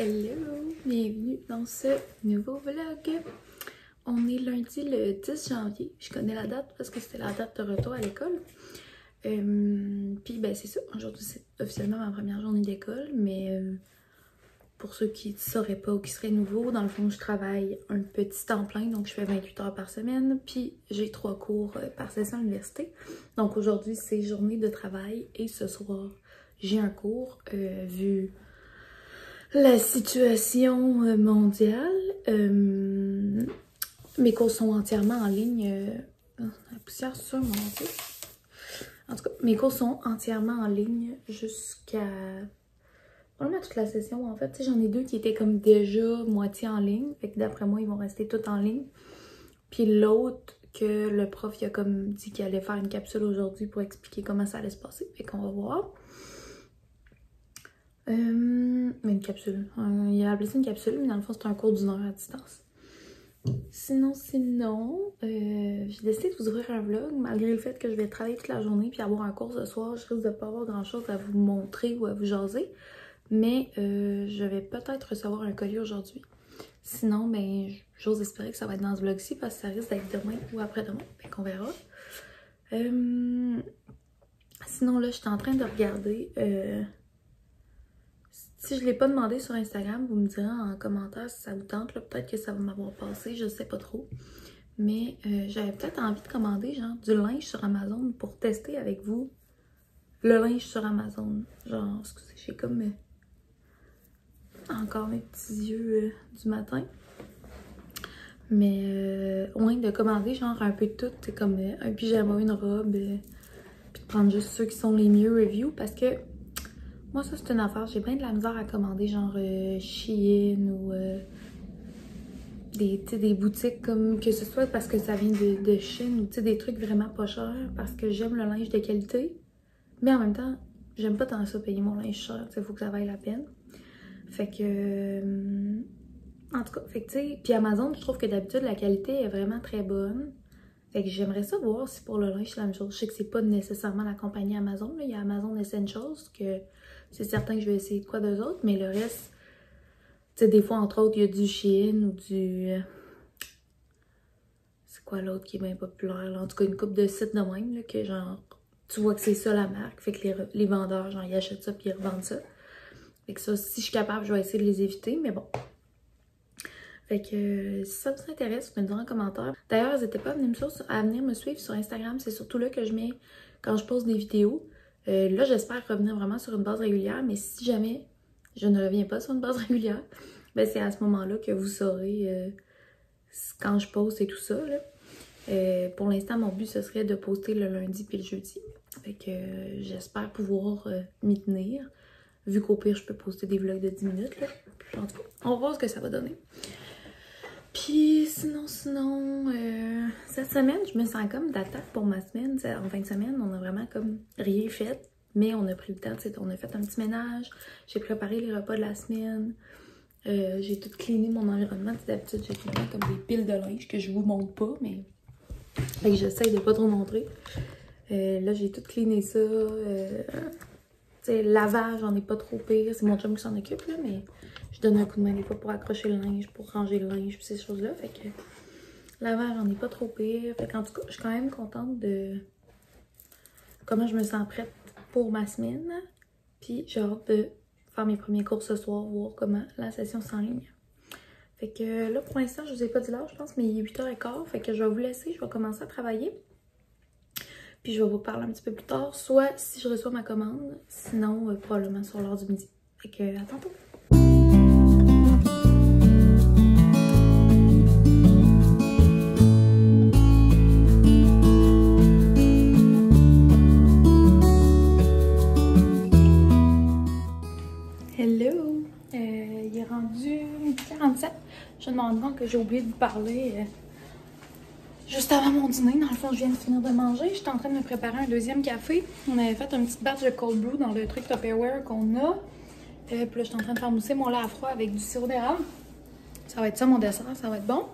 Hello! Bienvenue dans ce nouveau vlog. On est lundi le 10 janvier. Je connais la date parce que c'était la date de retour à l'école. Puis ben c'est ça, aujourd'hui c'est officiellement ma première journée d'école, mais pour ceux qui ne sauraient pas ou qui seraient nouveaux, dans le fond je travaille un petit temps plein, donc je fais 28 heures par semaine, puis j'ai 3 cours par session à l'université. Donc aujourd'hui c'est journée de travail et ce soir j'ai un cours vu la situation mondiale. Mes cours sont entièrement en ligne. La poussière sur mon ordi. En tout cas, mes cours sont entièrement en ligne jusqu'à vraiment toute la session. En fait, j'en ai 2 qui étaient comme déjà moitié en ligne. Fait que d'après moi, ils vont rester tous en ligne. Puis l'autre, que le prof il a comme dit qu'il allait faire une capsule aujourd'hui pour expliquer comment ça allait se passer. Fait qu'on va voir. Mais une capsule. Il a appelé ça une capsule, mais dans le fond, c'est un cours d'1 heure à distance. Sinon, j'ai décidé de vous ouvrir un vlog, malgré le fait que je vais travailler toute la journée puis avoir un cours ce soir. Je risque de pas avoir grand chose à vous montrer ou à vous jaser. Mais je vais peut-être recevoir un colis aujourd'hui. Sinon, ben, j'ose espérer que ça va être dans ce vlog-ci parce que ça risque d'être demain ou après-demain. Fait qu'on verra. Sinon, là, je suis en train de regarder. Si je ne l'ai pas demandé sur Instagram, vous me direz en commentaire si ça vous tente. Peut-être que ça va m'avoir passé, je sais pas trop. Mais j'avais peut-être envie de commander genre du linge sur Amazon pour tester avec vous le linge sur Amazon. Genre, excusez, j'ai comme encore mes petits yeux du matin. Mais ouais, de commander genre un peu de tout, comme un pyjama, une robe, puis de prendre juste ceux qui sont les mieux reviews parce que moi, ça, c'est une affaire. J'ai bien de la misère à commander, genre Shein ou des boutiques comme que ce soit parce que ça vient de Chine ou des trucs vraiment pas chers parce que j'aime le linge de qualité. Mais en même temps, j'aime pas tant ça payer mon linge cher. Il faut que ça vaille la peine. Fait que. En tout cas, fait que tu sais. Puis Amazon, je trouve que d'habitude, la qualité est vraiment très bonne. Fait que j'aimerais ça voir si pour le linge, c'est la même chose. Je sais que c'est pas nécessairement la compagnie Amazon. Là. Il y a Amazon Essentials que. C'est certain que je vais essayer de quoi d'eux autres, mais le reste, tu sais, des fois, entre autres, il y a du Shein ou du... C'est quoi l'autre qui est bien populaire, là? En tout cas, une couple de sites de même, là, que genre, tu vois que c'est ça la marque, fait que les vendeurs, genre, ils achètent ça puis ils revendent ça. Fait que ça, si je suis capable, je vais essayer de les éviter, mais bon. Fait que si ça vous intéresse, vous me direz en commentaire. D'ailleurs, n'hésitez pas à venir me suivre sur Instagram, c'est surtout là que je mets quand je pose des vidéos. Là, j'espère revenir vraiment sur une base régulière, mais si jamais je ne reviens pas sur une base régulière, ben c'est à ce moment-là que vous saurez quand je poste et tout ça. Là. Pour l'instant, mon but, ce serait de poster le lundi puis le jeudi. Fait que j'espère pouvoir m'y tenir, vu qu'au pire, je peux poster des vlogs de 10 minutes. Là. En tout cas, on va voir ce que ça va donner. Puis sinon, cette semaine, je me sens comme d'attaque pour ma semaine. En fin de semaine, on a vraiment comme rien fait, mais on a pris le temps, on a fait un petit ménage, j'ai préparé les repas de la semaine, j'ai tout cleané mon environnement. D'habitude, j'ai vraiment comme des piles de linge que je vous montre pas, mais fait que j'essaye de pas trop montrer. Là, j'ai tout cleané ça. Lavage, j'en ai pas trop pire, c'est mon chum qui s'en occupe, là, mais je donne un coup de main des fois pour accrocher le linge, pour ranger le linge, ces choses-là. Fait que lavage, j'en ai pas trop pire. Fait qu'en tout cas, je suis quand même contente de comment je me sens prête pour ma semaine. Puis j'ai hâte de faire mes premiers cours ce soir, voir comment la session s'enligne. Fait que là, pour l'instant, je vous ai pas dit l'heure, je pense, mais il est 8h15. Fait que je vais vous laisser, je vais commencer à travailler. Puis je vais vous parler un petit peu plus tard, soit si je reçois ma commande, sinon probablement sur l'heure du midi. Fait que à tantôt! Hello! Il est rendu 47. Je me rends compte que j'ai oublié de vous parler juste avant mon dîner. Dans le fond, je viens de finir de manger. J'étais en train de me préparer un deuxième café. On avait fait une petite batch de cold brew dans le truc Tupperware qu'on a. Puis là, je suis en train de faire mousser mon lait à froid avec du sirop d'érable. Ça va être ça mon dessert, ça va être bon.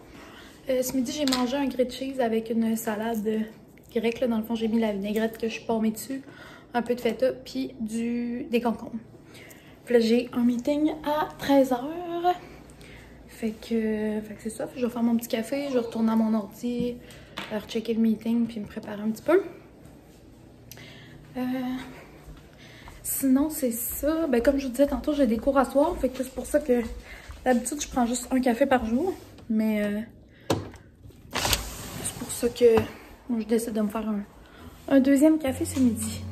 Ce midi, j'ai mangé un grilled cheese avec une salade grecque. Là. Dans le fond, j'ai mis la vinaigrette que je suis paumée dessus, un peu de feta, puis des concombres. Puis là, j'ai un meeting à 13h. Fait que c'est ça. Je vais faire mon petit café, je vais retourner à mon ordi, rechecker le meeting, puis me préparer un petit peu. Sinon, c'est ça. Ben, comme je vous disais tantôt, j'ai des cours à soir. Fait que c'est pour ça que d'habitude, je prends juste un café par jour. Mais c'est pour ça que je décide de me faire un deuxième café ce midi.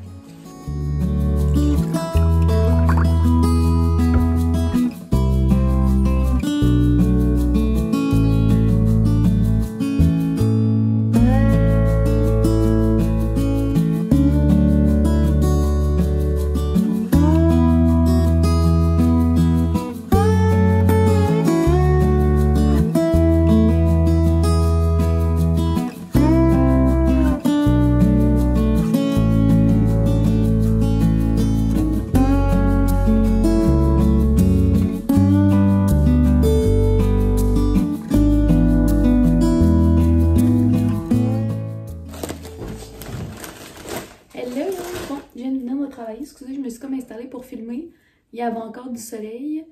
Excusez, je me suis comme installée pour filmer. Il y avait encore du soleil.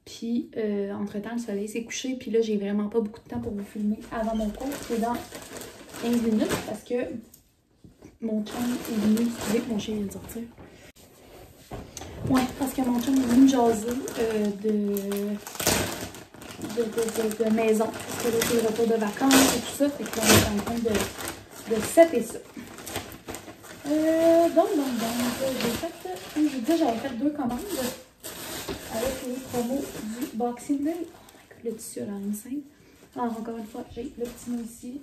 Puis, entre-temps, le soleil s'est couché. Puis là, j'ai vraiment pas beaucoup de temps pour vous filmer avant mon cours. C'est dans 15 minutes parce que mon chum est venu. Excusez, mon chien vient de sortir. Ouais, parce que mon chum est venu me jaser de maison. Parce que là, c'est le retour de vacances et tout ça. Fait qu'on est en train de setter ça. Donc, j'ai fait, comme je vous disais, j'avais fait 2 commandes avec les promos du Boxing Day. Oh my god, le tissu a l'air insane. Alors, encore une fois, j'ai le petit mot ici.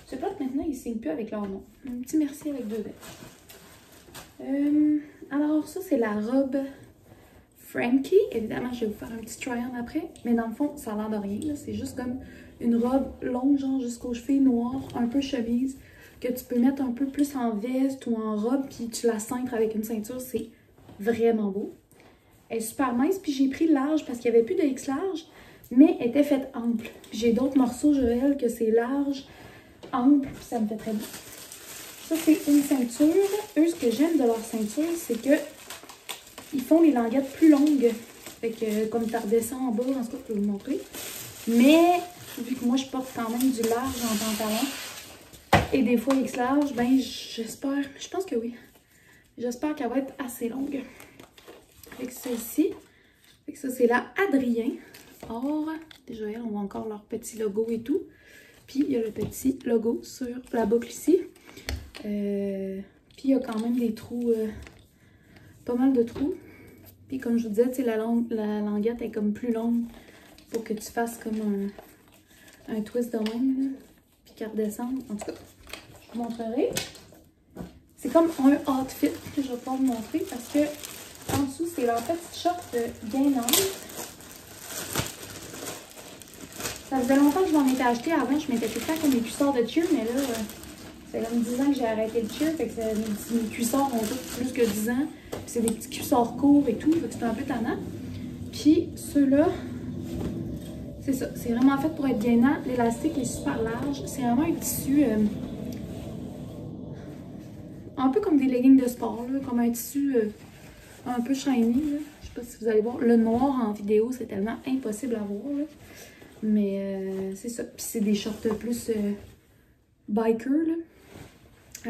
C'est plate maintenant, ils ne signent plus avec leur nom. Un petit merci avec 2 belles. Alors, ça, c'est la robe Frankie. Évidemment, je vais vous faire un petit try-on après. Mais dans le fond, ça a l'air de rien. C'est juste comme une robe longue, genre jusqu'aux chevilles noires, un peu chemise, que tu peux mettre un peu plus en veste ou en robe, puis tu la cintres avec une ceinture, c'est vraiment beau. Elle est super mince, puis j'ai pris large parce qu'il n'y avait plus de X large, mais elle était faite ample. J'ai d'autres morceaux Joël que c'est large, ample, puis ça me fait très bien. Ça, c'est une ceinture. Eux, ce que j'aime de leur ceinture, c'est que ils font les languettes plus longues. Fait que comme tu redescends en bas, en tout cas, je peux vous montrer. Mais, vu que moi, je porte quand même du large en pantalon, et des fois X large, ben j'espère, je pense que oui. J'espère qu'elle va être assez longue. Avec celle-ci. Ça, c'est la Adrien. Or, déjà, on voit encore leur petit logo et tout. Puis, il y a le petit logo sur la boucle ici. Puis, il y a quand même des trous, pas mal de trous. Puis, comme je vous disais, la languette est comme plus longue pour que tu fasses comme un twist de même. Là, puis qu'elle redescende. En tout cas, je vous montrerai. C'est comme un outfit que je vais pouvoir vous montrer parce que en dessous, c'est leur petite short gainante. Ça faisait longtemps que je m'en étais acheté. Avant, je mettais tout le temps comme des cuissards de cheer, mais là, c'est comme 10 ans que j'ai arrêté le cheer. Fait que mes cuissards ont tous plus que 10 ans. Puis c'est des petits cuissards courts et tout. Fait que c'est un peu tannant. Puis ceux-là, c'est ça. C'est vraiment fait pour être gainant. L'élastique est super large. C'est vraiment un tissu un peu comme des leggings de sport, là, comme un tissu un peu shiny. Là. Je sais pas si vous allez voir. Le noir en vidéo, c'est tellement impossible à voir. Là. Mais c'est ça. Puis c'est des shorts plus biker, là,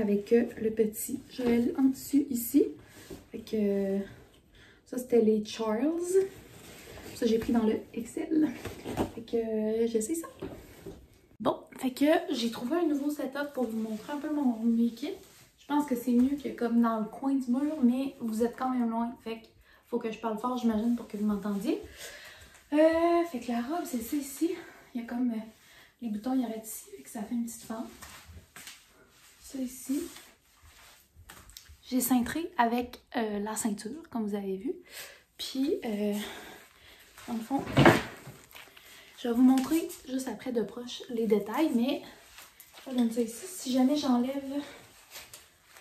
avec le petit Joël en dessus ici. Fait que ça, c'était les Charles. Ça, j'ai pris dans le XL. Fait que j'essaie ça. Bon, fait que j'ai trouvé un nouveau setup pour vous montrer un peu mon make-up. Je pense que c'est mieux que comme dans le coin du mur, mais vous êtes quand même loin. Fait qu'il faut que je parle fort, j'imagine, pour que vous m'entendiez. Fait que la robe, c'est ça ici. Il y a comme les boutons, il y arrêtent ici. Fait que ça fait une petite fente. Ça ici. J'ai cintré avec la ceinture, comme vous avez vu. Puis, dans le fond, je vais vous montrer juste après de proche les détails. Mais, je vais donner ça ici. Si jamais j'enlève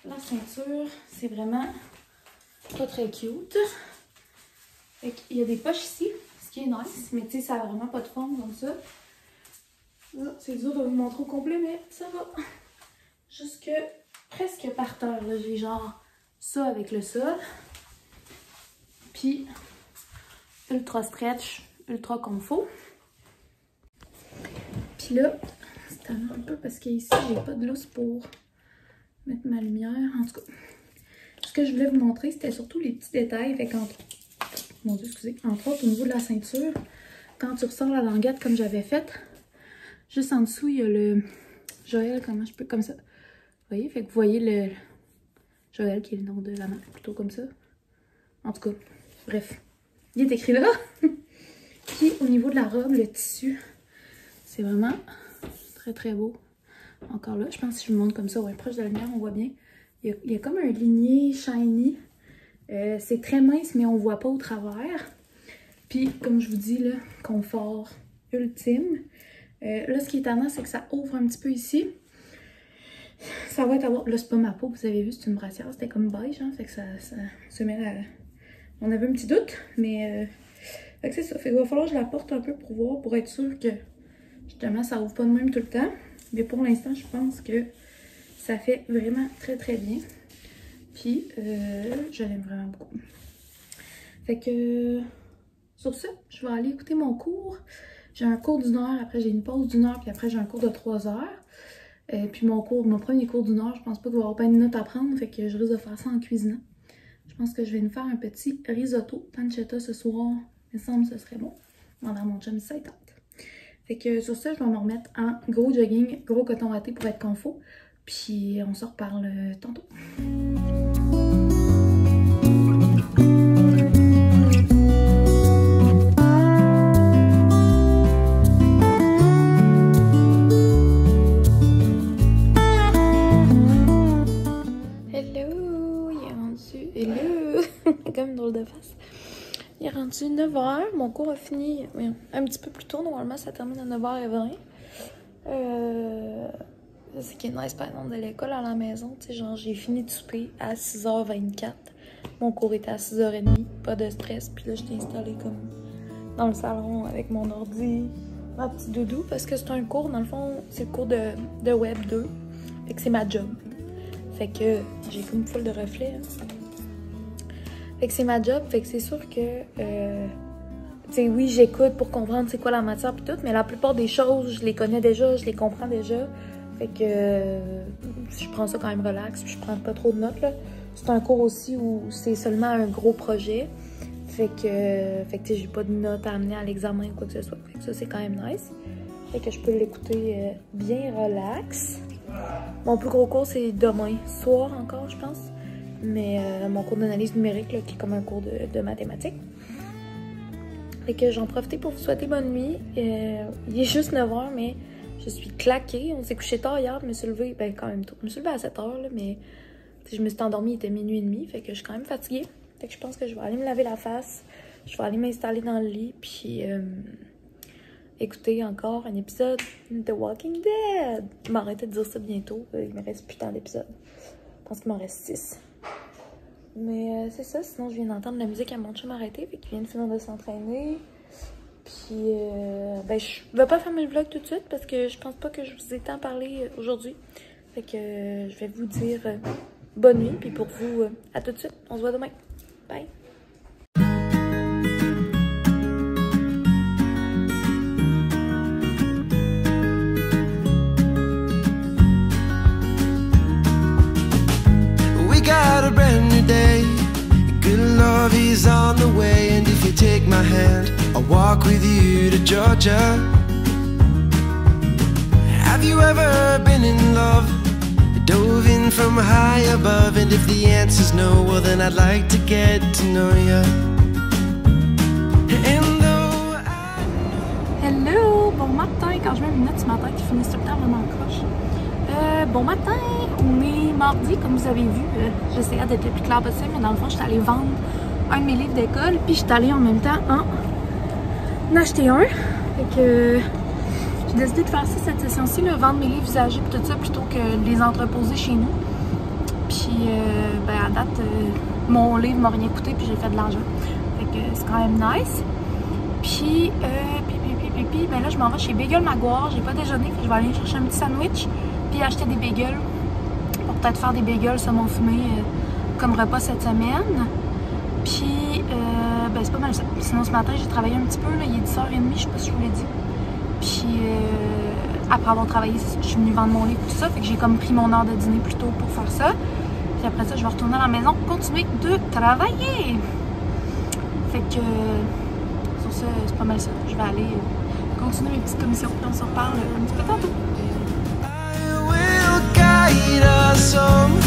la ceinture, c'est vraiment pas très cute. Fait qu'il y a des poches ici, ce qui est nice, mais tu sais, ça n'a vraiment pas de forme comme ça. C'est dur de vous montrer au complet, mais ça va. Jusque presque par terre. J'ai genre ça avec le sol. Puis ultra stretch, ultra confort. Puis là, c'est un peu parce qu'ici, j'ai pas de lousse pour mettre ma lumière. En tout cas, ce que je voulais vous montrer, c'était surtout les petits détails. Fait qu'entre... Mon Dieu, excusez. Entre autres, au niveau de la ceinture, quand tu ressors la languette comme j'avais faite, juste en dessous, il y a le Joël, comment je peux, comme ça. Vous voyez? Fait que vous voyez le Joël qui est le nom de la marque, plutôt comme ça. En tout cas, bref, il est écrit là. Puis au niveau de la robe, le tissu, c'est vraiment très très beau. Encore là, je pense que si je vous montre comme ça, ouais, proche de la lumière, on voit bien. Il y a comme un ligné shiny. C'est très mince, mais on voit pas au travers. Puis, comme je vous dis, là, confort ultime. Là, ce qui est étonnant, c'est que ça ouvre un petit peu ici. Ça va être à voir. Là, c'est pas ma peau, vous avez vu, c'est une brassière. C'était comme beige, hein, fait que ça se met à... On avait un petit doute, mais... Fait que c'est ça. Fait qu'il va falloir que je la porte un peu pour voir, pour être sûre que, justement, ça ouvre pas de même tout le temps. Mais pour l'instant, je pense que ça fait vraiment très très bien. Puis, je l'aime vraiment beaucoup. Fait que, sur ça, je vais aller écouter mon cours. J'ai un cours d'une heure, après j'ai une pause d'une heure, puis après j'ai un cours de 3 heures. Puis mon premier cours d'une heure, je pense pas qu'il va y avoir pas de notes à prendre, fait que je risque de faire ça en cuisinant. Je pense que je vais me faire un petit risotto pancetta ce soir. Il me semble que ce serait bon. Pendant mon chum, ça tente. Fait que sur ça, je vais me remettre en gros jogging, gros coton watté pour être confort. Puis on se reparle tantôt. Hello! Il est rendu... Hello! Comme une drôle de face. Il est rendu 9h. Mon cours a fini un petit peu plus tôt. Normalement, ça termine à 9h20. C'est qui est nice, par exemple, de l'école à la maison. Tu sais, genre, j'ai fini de souper à 6h24. Mon cours était à 6h30. Pas de stress. Puis là, j'étais installée comme dans le salon avec mon ordi, ma petite doudou. Parce que c'est un cours, dans le fond, c'est le cours de Web 2. Fait que c'est ma job. Fait que j'ai comme full de reflets. Hein. Fait que c'est ma job. Fait que c'est sûr que... tu sais, oui, j'écoute pour comprendre c'est quoi la matière pis tout. Mais la plupart des choses, je les connais déjà, je les comprends déjà. Fait que je prends ça quand même relax, puis je prends pas trop de notes, là. C'est un cours aussi où c'est seulement un gros projet. Fait que tu sais, j'ai pas de notes à amener à l'examen ou quoi que ce soit. Fait que ça, c'est quand même nice. Fait que je peux l'écouter bien relax. Mon plus gros cours, c'est demain soir encore, je pense. Mais mon cours d'analyse numérique, là, qui est comme un cours de mathématiques. Fait que j'en profite pour vous souhaiter bonne nuit. Il est juste 9h, mais... Je suis claquée. On s'est couché tard hier. Je me suis levée, ben quand même tôt. Je me suis levée à 7h, là, mais je me suis endormie, il était minuit et demi. Fait que je suis quand même fatiguée. Fait que je pense que je vais aller me laver la face. Je vais aller m'installer dans le lit. Puis écouter encore un épisode de Walking Dead. Je vais m'arrêter de dire ça bientôt. Il me reste plus tant d'épisodes. Je pense qu'il m'en reste 6. Mais c'est ça. Sinon, je viens d'entendre la musique à mon chum arrêter. Fait qu'il vient de finir de s'entraîner. Puis, ben, je vais pas fermer le vlog tout de suite parce que je pense pas que je vous ai tant parlé aujourd'hui. Fait que je vais vous dire bonne nuit. Puis pour vous, à tout de suite. On se voit demain. Bye! We got a brand new day. Good love is on the way. And if you take my hand, I'll walk with you to Georgia. Have you ever been in love? Dove in from high above. And if the answer's no, well then I'd like to get to know you. And though Hello! Bon matin! Quand je mets mes lunettes ce matin, qui finissent tout le temps vraiment croche. Bon matin! On est mardi, comme vous avez vu. J'essayais d'être le plus clair possible, mais dans le fond, je suis allée vendre un de mes livres d'école, puis je suis allée en même temps en acheter un. Fait que j'ai décidé de faire ça cette session-ci, vendre mes livres usagés et tout ça, plutôt que de les entreposer chez nous. Puis, ben, à date, mon livre m'a rien coûté, puis j'ai fait de l'argent. Fait que c'est quand même nice. Puis, ben là, je m'en vais chez Bagel Maguire. J'ai pas déjeuné, puis je vais aller chercher un petit sandwich, puis acheter des bagels pour peut-être faire des bagels saumon fumé comme repas cette semaine. Puis, ben c'est pas mal ça. Sinon, ce matin, j'ai travaillé un petit peu, là, il est 10h30, je sais pas si je vous l'ai dit. Puis, après avoir travaillé, je suis venue vendre mon livre, tout ça. Fait que j'ai comme pris mon heure de dîner plus tôt pour faire ça. Puis après ça, je vais retourner à la maison pour continuer de travailler. Fait que, sur ça, c'est pas mal ça. Je vais aller continuer mes petites commissions. Puis on se reparle un petit peu tantôt. I will guide us home.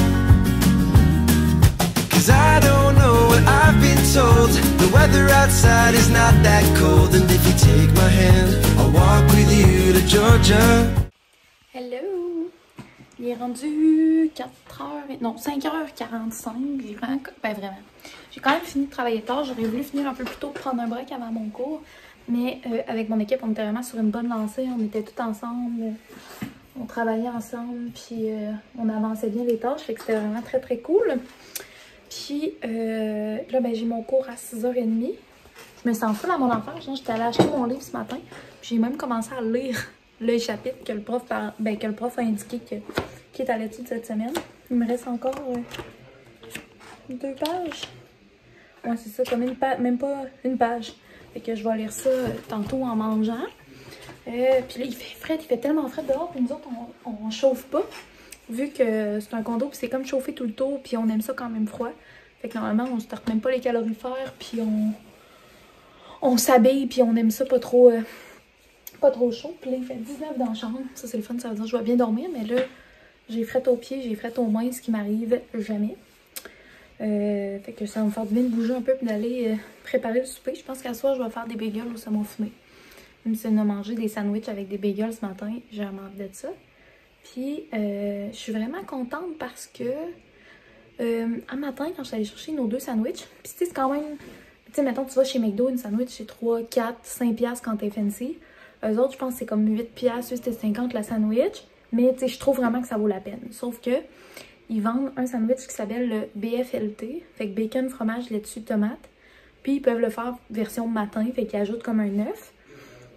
'Cause I don't know what I've been told. The weather outside is not that cold. And if you take my hand, I'll walk with you to Georgia. Hello! Il est rendu 4h... Non, 5h45. J'ai vraiment... Ben vraiment. J'ai quand même fini de travailler tard. J'aurais voulu finir un peu plus tôt pour prendre un break avant mon cours. Mais avec mon équipe, on était vraiment sur une bonne lancée. On était tous ensemble. On travaillait ensemble. Puis on avançait bien les tâches. Fait que c'était vraiment très très cool. Puis là, ben j'ai mon cours à 6h30. Je me sens full à mon enfant. J'étais allée acheter mon livre ce matin. Puis j'ai même commencé à lire le chapitre que le prof, a indiqué qui est à l'étude cette semaine. Il me reste encore 2 pages. Ouais, c'est ça, comme même pas une page. Fait que je vais lire ça tantôt en mangeant. Puis là, il fait frais, il fait tellement frais dehors. Puis nous autres, on chauffe pas. Vu que c'est un condo, puis c'est comme chauffé tout le tour. Puis on aime ça quand même froid. Fait que normalement, on se starte même pas les calorifères. Puis on s'habille, puis on aime ça pas trop chaud. Puis là, il fait 19 dans la chambre. Ça, c'est le fun, ça veut dire que je vais bien dormir. Mais là, j'ai fret aux pieds, j'ai fret aux mains, ce qui m'arrive jamais. Fait que ça va me faire du bien de bouger un peu puis d'aller préparer le souper. Je pense qu'à soir, je vais faire des bagels au saumon fumé. Même si on a mangé des sandwichs avec des bagels ce matin, j'ai vraiment envie de ça. Puis, je suis vraiment contente parce que un matin, quand je suis allée chercher nos 2 sandwichs, puis tu sais, c'est quand même... Tu sais, mettons, tu vas chez McDo, une sandwich, c'est 3, 4, 5 piastres quand t'es fancy. Eux autres, je pense que c'est comme 8 piastres, 8,50 la sandwich. Mais tu sais, je trouve vraiment que ça vaut la peine. Sauf que ils vendent un sandwich qui s'appelle le BFLT. Fait que bacon, fromage, laitue, tomate. Puis ils peuvent le faire version matin. Fait qu'ils ajoutent comme un œuf.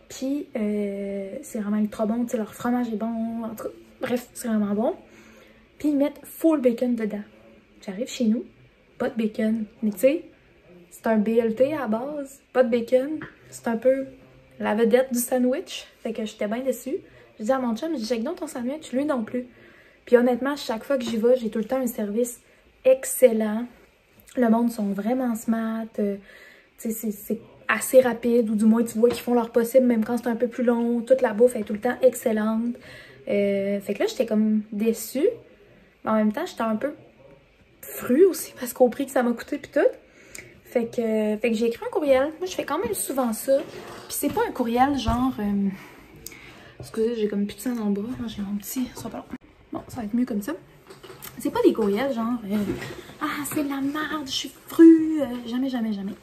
Puis c'est vraiment trop bon. Tu sais, leur fromage est bon. En tout cas, bref, c'est vraiment bon. Puis ils mettent full bacon dedans. J'arrive chez nous, pas de bacon. Mais tu sais, c'est un BLT à la base. Pas de bacon. C'est un peu la vedette du sandwich. Fait que j'étais bien déçue. Je dis à mon chum, je dis, check donc ton sandwich, lui non plus. Puis honnêtement, chaque fois que j'y vais, j'ai tout le temps un service excellent. Le monde sont vraiment smart. C'est assez rapide, ou du moins tu vois qu'ils font leur possible, même quand c'est un peu plus long. Toute la bouffe est tout le temps excellente. Fait que là, j'étais comme déçue. Mais en même temps, j'étais un peu frue aussi, parce qu'au prix que ça m'a coûté puis tout. Fait que j'ai écrit un courriel. Moi, je fais quand même souvent ça. Puis c'est pas un courriel genre... Excusez, j'ai comme plus de sang dans le bras. J'ai mon petit... Ça va pas long. Bon, ça va être mieux comme ça. C'est pas des courriels genre... ah, c'est de la merde, je suis frue. Jamais, jamais, jamais.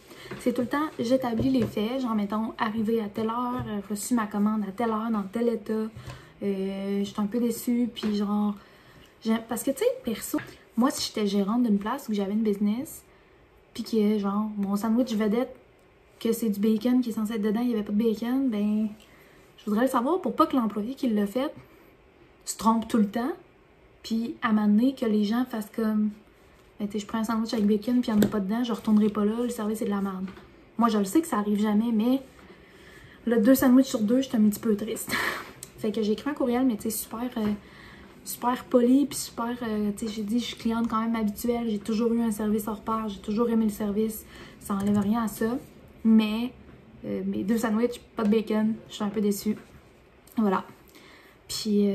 C'est tout le temps, j'établis les faits. Genre, mettons, arrivé à telle heure, reçu ma commande à telle heure, dans tel état. J'étais un peu déçue. Puis genre... Parce que, tu sais, perso, moi, si j'étais gérante d'une place où j'avais une business... Puis que, genre, mon sandwich vedette, que c'est du bacon qui est censé être dedans, il n'y avait pas de bacon, ben, je voudrais le savoir pour pas que l'employé qui l'a fait se trompe tout le temps. Puis, à m'amener que les gens fassent comme, ben, je prends un sandwich avec bacon, puis il n'y en a pas dedans, je retournerai pas là, le service est de la merde. Moi, je le sais que ça arrive jamais, mais le 2 sandwichs sur 2, j'étais un petit peu triste. Fait que j'ai écrit un courriel, mais tu sais, super poli, puis super, tu sais, j'ai dit, je suis cliente quand même habituelle, j'ai toujours eu un service hors pair, j'ai toujours aimé le service, ça enlève rien à ça, mais mes 2 sandwichs, pas de bacon, je suis un peu déçue, voilà. Puis,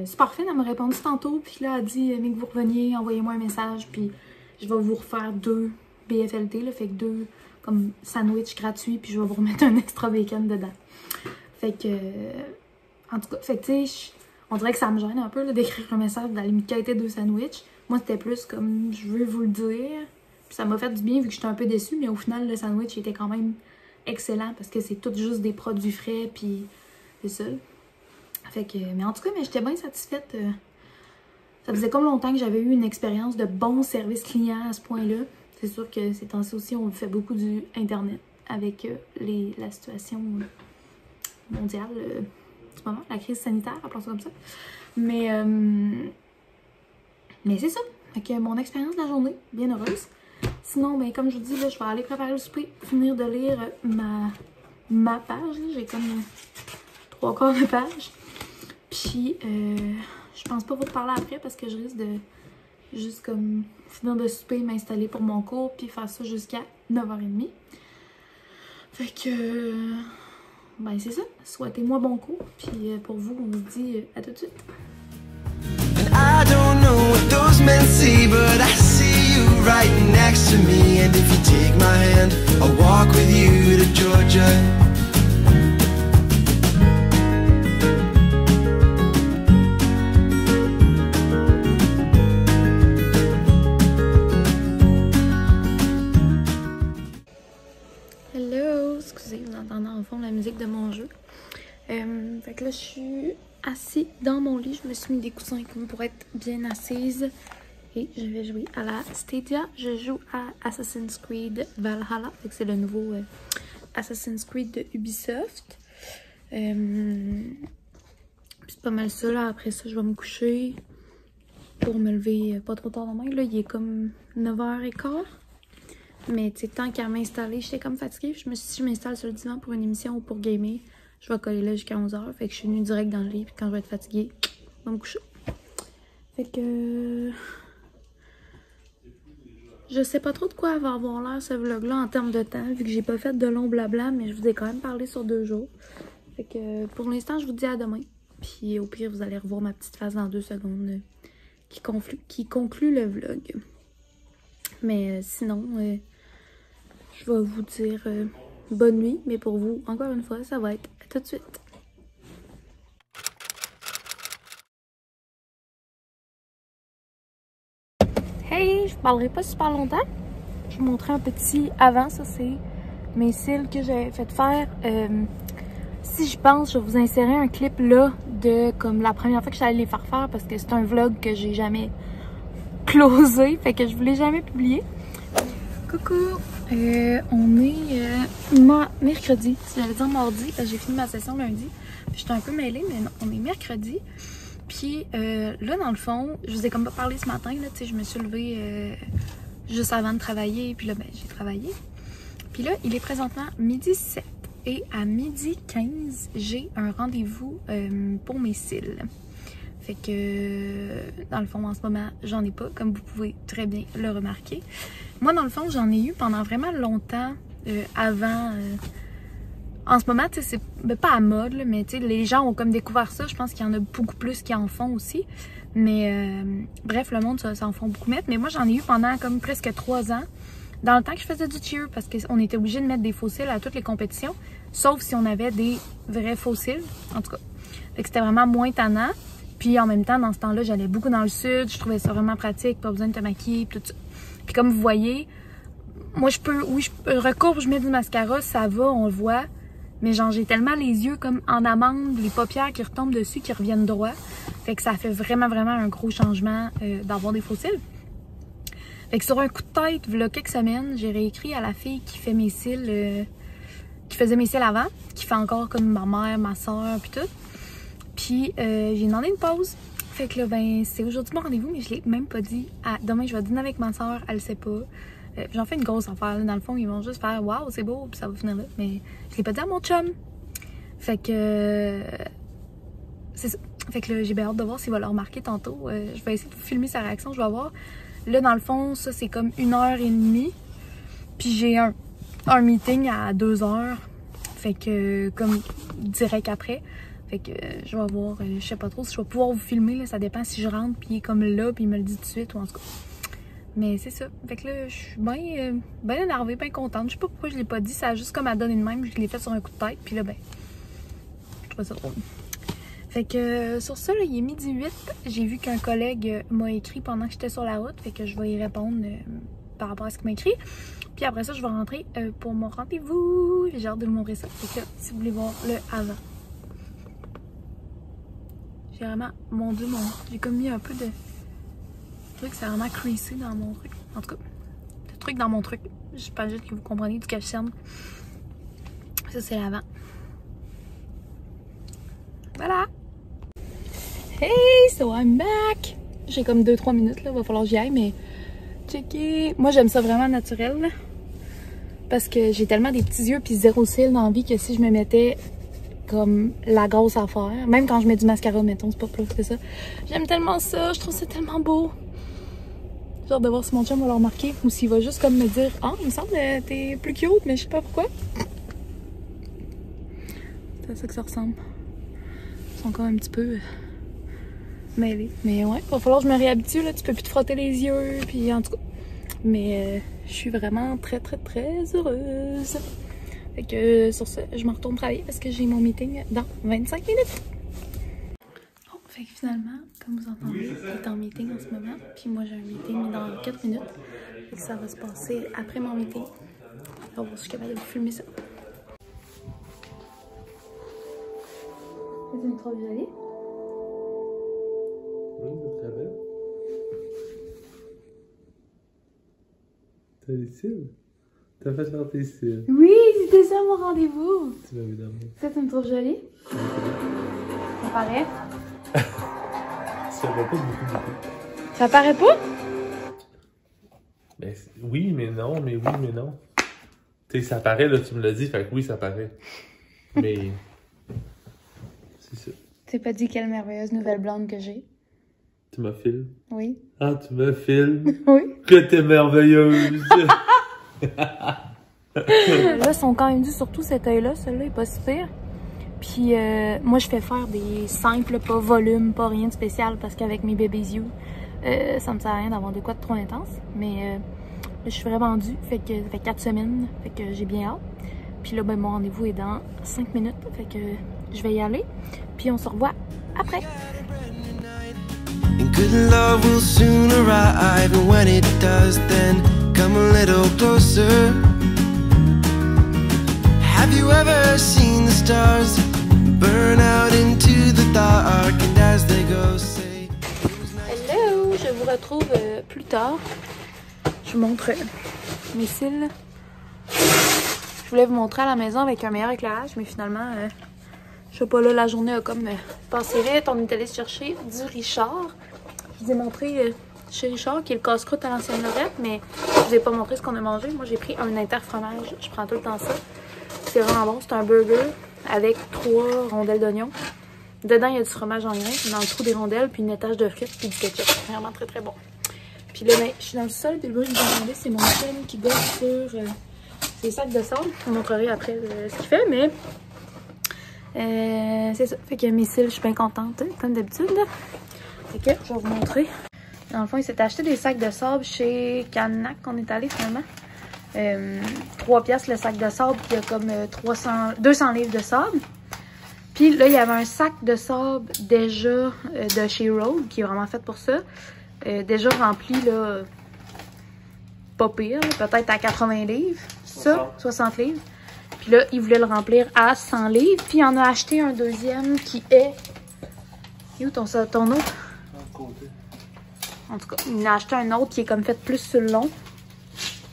c'est parfait, elle m'a répondu tantôt, puis là, elle a dit, mais que vous reveniez, envoyez-moi un message, puis je vais vous refaire 2 BFLT, là, fait que 2 comme sandwich gratuits, puis je vais vous remettre un extra bacon dedans. Fait que, en tout cas, fait que, tu sais, on dirait que ça me gêne un peu d'écrire un message, d'aller me quêter 2 sandwichs. Moi, c'était plus comme, je veux vous le dire. Puis ça m'a fait du bien vu que j'étais un peu déçue, mais au final, le sandwich était quand même excellent parce que c'est tout juste des produits frais, puis c'est ça. Fait que, mais en tout cas, j'étais bien satisfaite. Ça faisait comme longtemps que j'avais eu une expérience de bon service client à ce point-là. C'est sûr que ces temps-ci aussi, on fait beaucoup du Internet avec la situation mondiale. Du moment, la crise sanitaire, appelons ça comme ça. Mais c'est ça. Fait que mon expérience de la journée, bien heureuse. Sinon, ben, comme je vous dis, là, je vais aller préparer le souper, finir de lire ma page. J'ai comme 3/4 de page. Puis, je pense pas vous reparler après parce que je risque de juste comme finir de souper, m'installer pour mon cours, puis faire ça jusqu'à 9h30. Fait que, ben c'est ça. Souhaitez-moi bon cours, puis pour vous, on vous dit à tout de suite. I don't know what those men see, but I see you right next to me. And if you take my hand, I'll walk with you to Georgia. Hello! Excusez, vous entendez en fond la musique de mon jeu. Fait que là, je suis assise dans mon lit. Je me suis mis des coussins comme pour être bien assise. Et je vais jouer à la Stadia. Je joue à Assassin's Creed Valhalla. Fait que c'est le nouveau Assassin's Creed de Ubisoft. C'est pas mal ça là. Après ça, je vais me coucher pour me lever pas trop tard demain. Là, il est comme 9h15. Mais tu sais, tant qu'à m'installer, j'étais comme fatiguée. Je me suis dit, si je m'installe sur le divan pour une émission ou pour gamer, je vais coller là jusqu'à 11h. Fait que je suis venue direct dans le lit. Puis quand je vais être fatiguée, je vais me coucher. Fait que... je sais pas trop de quoi va avoir l'air ce vlog-là en termes de temps, vu que j'ai pas fait de long blabla, mais je vous ai quand même parlé sur 2 jours. Fait que pour l'instant, je vous dis à demain. Puis au pire, vous allez revoir ma petite face dans 2 secondes qui conclut le vlog. Mais sinon, je vais vous dire bonne nuit. Mais pour vous, encore une fois, ça va être tout de suite. Hey, je vous parlerai pas super longtemps. Je vous montrerai un petit avant. Ça, c'est mes cils que j'avais fait faire. Si je pense, je vais vous insérer un clip là de comme la première fois que je suis allée les faire faire parce que c'est un vlog que j'ai jamais closé. Fait que je vous l'ai jamais publié. Coucou! On est mercredi. J'allais dire mardi parce que j'ai fini ma session lundi. J'étais un peu mêlée, mais non, on est mercredi. Puis là, dans le fond, je vous ai comme pas parlé ce matin, là, tu sais, je me suis levée juste avant de travailler, puis là, ben, j'ai travaillé. Puis là, il est présentement 12h07 et à 12h15, j'ai un rendez-vous pour mes cils. Fait que, dans le fond, en ce moment, j'en ai pas, comme vous pouvez très bien le remarquer. Moi, dans le fond, j'en ai eu pendant vraiment longtemps avant... en ce moment, tu sais, c'est pas à mode, là, mais tu sais, les gens ont comme découvert ça. Je pense qu'il y en a beaucoup plus qui en font aussi. Mais bref, le monde, ça en font beaucoup mettre. Mais moi, j'en ai eu pendant comme presque 3 ans. Dans le temps que je faisais du cheer, parce qu'on était obligé de mettre des faux cils à toutes les compétitions. Sauf si on avait des vrais faux cils, en tout cas. Fait que c'était vraiment moins tannant. Puis en même temps, dans ce temps-là, j'allais beaucoup dans le sud. Je trouvais ça vraiment pratique, pas besoin de te maquiller, tout ça. Puis comme vous voyez, moi, je recourbe, je mets du mascara, ça va, on le voit. Mais genre, j'ai tellement les yeux comme en amande, les paupières qui retombent dessus, qui reviennent droit. Fait que ça fait vraiment, vraiment un gros changement d'avoir des faux cils. Fait que sur un coup de tête, il y a quelques semaines, j'ai réécrit à la fille qui fait mes cils, qui faisait mes cils avant, qui fait encore comme ma mère, ma soeur, puis tout. Puis j'ai demandé une pause. Fait que là, ben, c'est aujourd'hui mon rendez-vous, mais je l'ai même pas dit. Demain, je vais dîner avec ma soeur, elle le sait pas. J'en fais une grosse affaire, là. Dans le fond, ils vont juste faire « Waouh, c'est beau », puis ça va finir là. Mais je l'ai pas dit à mon chum. Fait que... c'est ça. Fait que là, j'ai bien hâte de voir s'il va le remarquer tantôt. Je vais essayer de filmer sa réaction, je vais voir. Là, dans le fond, ça, c'est comme 1h30. Puis j'ai un meeting à 2h. Fait que, comme direct après. Fait que je vais voir, je sais pas trop si je vais pouvoir vous filmer, là. Ça dépend si je rentre, puis il est comme là, puis il me le dit tout de suite, ou en tout cas. Mais c'est ça. Fait que là, je suis bien énervée, bien contente. Je sais pas pourquoi je l'ai pas dit. Ça a juste comme à donner de même. Je l'ai fait sur un coup de tête. Puis là, ben, je trouve ça drôle. Fait que sur ça, là, il est 12h08. J'ai vu qu'un collègue m'a écrit pendant que j'étais sur la route. Fait que je vais y répondre par rapport à ce qu'il m'a écrit. Puis après ça, je vais rentrer pour mon rendez-vous. J'ai hâte de vous montrer ça. Fait que là, si vous voulez voir le avant. J'ai vraiment... Mon Dieu, j'ai comme mis un peu de... truc, c'est vraiment creasé dans mon truc. En tout cas, le truc dans mon truc. Je sais pas juste que vous compreniez du cache-cerne. Ça, c'est l'avant. Voilà! Hey, so I'm back! J'ai comme 2-3 minutes, là. Va falloir que j'y aille, mais Checker. Moi, j'aime ça vraiment naturel, là. Parce que j'ai tellement des petits yeux puis zéro cils dans la vie que si je me mettais comme la grosse affaire, même quand je mets du mascara, mettons, c'est pas plus que ça. J'aime tellement ça, je trouve ça tellement beau. J'ai hâte de voir si mon chum va le remarquer ou s'il va juste comme me dire « Ah, il me semble que t'es plus cute, mais je sais pas pourquoi. » C'est à ça que ça ressemble. Ils sont encore un petit peu mêlés. Mais ouais, il va falloir que je me réhabitue, là. Tu peux plus te frotter les yeux, puis en tout cas. Mais je suis vraiment très heureuse. Fait que sur ce, je me retourne travailler parce que j'ai mon meeting dans 25 minutes. Bon, fait que finalement, comme vous entendez, il est en meeting en ce moment. Puis moi, j'ai un meeting dans 4 minutes. Et ça va se passer après mon meeting. On va voir si je suis capable de filmer ça. C'est une trop jolie. Oui, c'est très belle. T'as les cils? T'as fait faire tes cils? Oui, c'était ça mon rendez-vous. Tu m'avais demandé. Ça, tu me trouves jolie? Ça paraît? Ça va pas beaucoup. Ça paraît pas? Ben, oui, mais non, mais oui, mais non. Tu sais, ça paraît, là, tu me l'as dit, fait que oui, ça paraît. Mais... c'est ça. Tu t'es pas dit quelle merveilleuse nouvelle blonde que j'ai? Tu m'as filmé? Oui. Ah, tu me filmes? Oui. Que t'es merveilleuse! Là, ils sont quand même durs, surtout cet œil-là. Celui-là est pas si pire. Puis, moi, je fais faire des simples, pas volume, pas rien de spécial, parce qu'avec mes baby's you, ça me sert à rien d'avoir de quoi de trop intense. Mais là, je suis vraiment due. Fait que ça fait 4 semaines. Fait que j'ai bien hâte. Puis là, ben, mon rendez-vous est dans 5 minutes. Fait que je vais y aller. Puis on se revoit après. And good love will soon arrive, and when it does, then come a little closer. Have you ever seen the stars burn out into the dark, and as they go say... Hello, je vous retrouve plus tard. Je vous montre mes cils. Je voulais vous montrer à la maison avec un meilleur éclairage, mais finalement, je sais pas, là, la journée a comme passé vite. On est allé chercher du Richard. Je vous ai montré chez Richard, qui est le casse-croûte à l'ancienne Lorette, mais je vous ai pas montré ce qu'on a mangé. Moi, j'ai pris un inter-fromage. Je prends tout le temps ça. C'est vraiment bon. C'est un burger avec 3 rondelles d'oignon. Dedans, il y a du fromage en grains dans le trou des rondelles, puis une étage de frites, puis du ketchup. Vraiment très bon. Puis là, ben, je suis dans le sol, puis le bruit que vous entendez, c'est mon chum qui gosse sur ses sacs de sable. Je vous montrerai après ce qu'il fait, mais c'est ça. Fait que mes cils, je suis bien contente, comme d'habitude. Fait que je vais vous montrer. Dans le fond, il s'est acheté des sacs de sable chez Canac qu'on est allé finalement. 3 piastres le sac de sable, puis il y a comme 200 livres de sable. Puis là, il y avait un sac de sable déjà de chez Rogue, qui est vraiment fait pour ça. Déjà rempli, là, pas pire, peut-être à 80 livres. Ça, 60 livres. Puis là, il voulait le remplir à 100 livres. Puis il en a acheté un deuxième qui est... Et où ton autre? En tout cas, il en a acheté un autre qui est comme fait plus sur le long.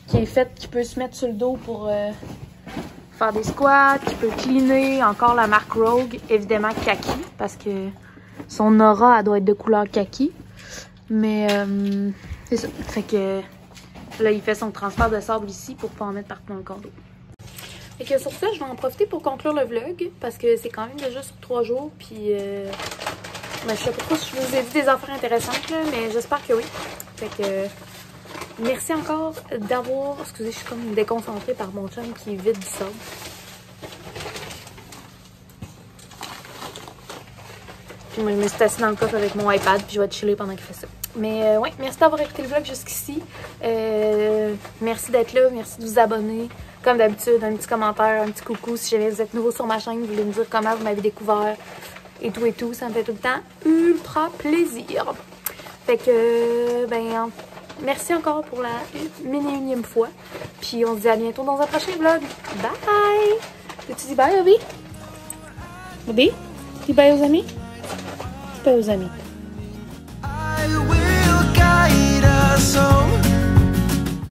Qui peut se mettre sur le dos pour faire des squats, qui peut cleaner. Encore la marque Rogue, évidemment kaki, parce que son aura, elle doit être de couleur kaki. Mais c'est ça. Fait que là, il fait son transfert de sable ici pour pas en mettre partout dans le condo. Fait que sur ça, je vais en profiter pour conclure le vlog, parce que c'est quand même déjà sur 3 jours, puis ben, je sais pas trop si je vous ai dit des affaires intéressantes, là, mais j'espère que oui. Fait que merci encore d'avoir... Excusez, je suis comme déconcentrée par mon chum qui vide du sable. Puis moi, je me suis assise dans le coffre avec mon iPad, puis je vais chiller pendant qu'il fait ça. Mais ouais, merci d'avoir écouté le vlog jusqu'ici. Merci d'être là, merci de vous abonner. Comme d'habitude, un petit commentaire, un petit coucou. Si jamais vous êtes nouveau sur ma chaîne, vous voulez me dire comment vous m'avez découvert et tout, ça me fait tout le temps ultra plaisir. Fait que, ben, merci encore pour la 1e fois. Puis on se dit à bientôt dans un prochain vlog. Bye! Tu dis bye, Obi? Obi? Dis bye aux amis? Dis bye aux amis. I will guide us home.